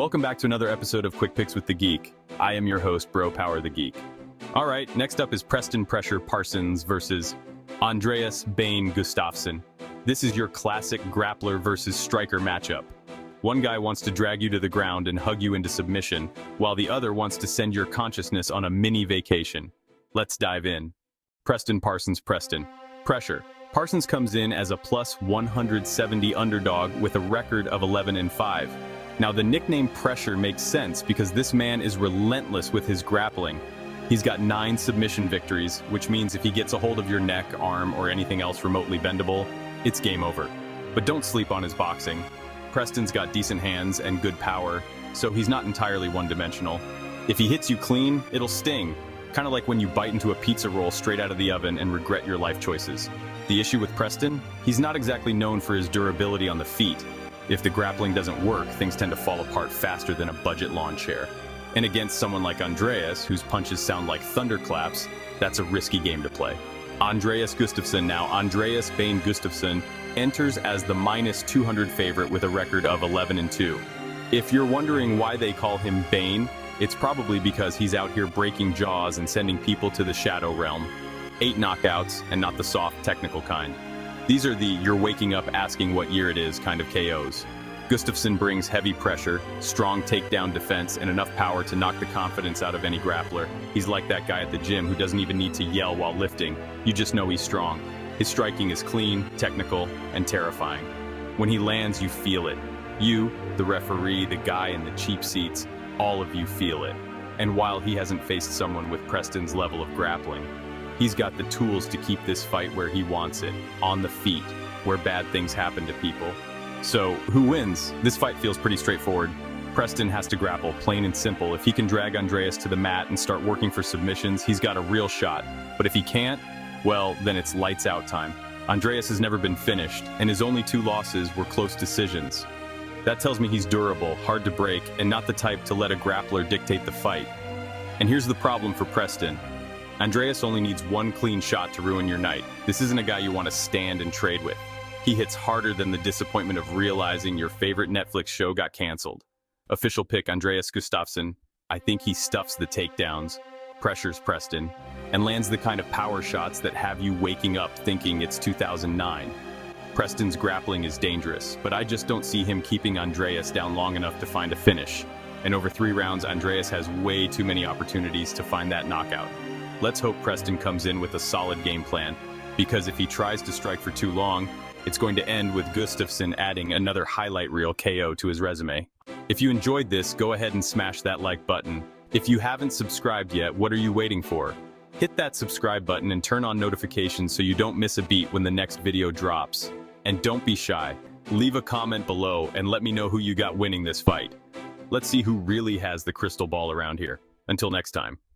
Welcome back to another episode of Quick Picks with the Geek. I am your host, Bro Power the Geek. All right, next up is Preston Pressure Parsons versus Andreas Gustafsson. This is your classic grappler versus striker matchup. One guy wants to drag you to the ground and hug you into submission, while the other wants to send your consciousness on a mini vacation. Let's dive in. Preston Preston. Pressure. Parsons comes in as a plus 170 underdog with a record of 11-5. Now the nickname Pressure makes sense because this man is relentless with his grappling. He's got 9 submission victories, which means if he gets a hold of your neck, arm, or anything else remotely bendable, it's game over. But don't sleep on his boxing. Preston's got decent hands and good power, so he's not entirely one-dimensional. If he hits you clean, it'll sting. Kind of like when you bite into a pizza roll straight out of the oven and regret your life choices. The issue with Preston? He's not exactly known for his durability on the feet. If the grappling doesn't work, things tend to fall apart faster than a budget lawn chair. And against someone like Andreas, whose punches sound like thunderclaps, that's a risky game to play. Andreas Gustafsson now. Andreas Gustafsson enters as the minus 200 favorite with a record of 11-2. If you're wondering why they call him Bane, it's probably because he's out here breaking jaws and sending people to the shadow realm. 8 knockouts, and not the soft, technical kind. These are the you're waking up asking what year it is kind of KOs. Gustafsson brings heavy pressure, strong takedown defense, and enough power to knock the confidence out of any grappler. He's like that guy at the gym who doesn't even need to yell while lifting. You just know he's strong. His striking is clean, technical, and terrifying. When he lands, you feel it. You, the referee, the guy in the cheap seats, all of you feel it. And while he hasn't faced someone with Preston's level of grappling, he's got the tools to keep this fight where he wants it, on the feet, where bad things happen to people. So, who wins? This fight feels pretty straightforward. Preston has to grapple, plain and simple. If he can drag Andreas to the mat and start working for submissions, he's got a real shot. But if he can't, well, then it's lights out time. Andreas has never been finished, and his only 2 losses were close decisions. That tells me he's durable, hard to break, and not the type to let a grappler dictate the fight. And here's the problem for Preston. Andreas only needs 1 clean shot to ruin your night. This isn't a guy you want to stand and trade with. He hits harder than the disappointment of realizing your favorite Netflix show got canceled. Official pick Andreas Gustafsson. I think he stuffs the takedowns, pressures Preston, and lands the kind of power shots that have you waking up thinking it's 2009. Preston's grappling is dangerous, but I just don't see him keeping Andreas down long enough to find a finish. And over 3 rounds, Andreas has way too many opportunities to find that knockout. Let's hope Preston comes in with a solid game plan, because if he tries to strike for too long, it's going to end with Gustafsson adding another highlight reel KO to his resume. If you enjoyed this, go ahead and smash that like button. If you haven't subscribed yet, what are you waiting for? Hit that subscribe button and turn on notifications so you don't miss a beat when the next video drops. And don't be shy. Leave a comment below and let me know who you got winning this fight. Let's see who really has the crystal ball around here. Until next time.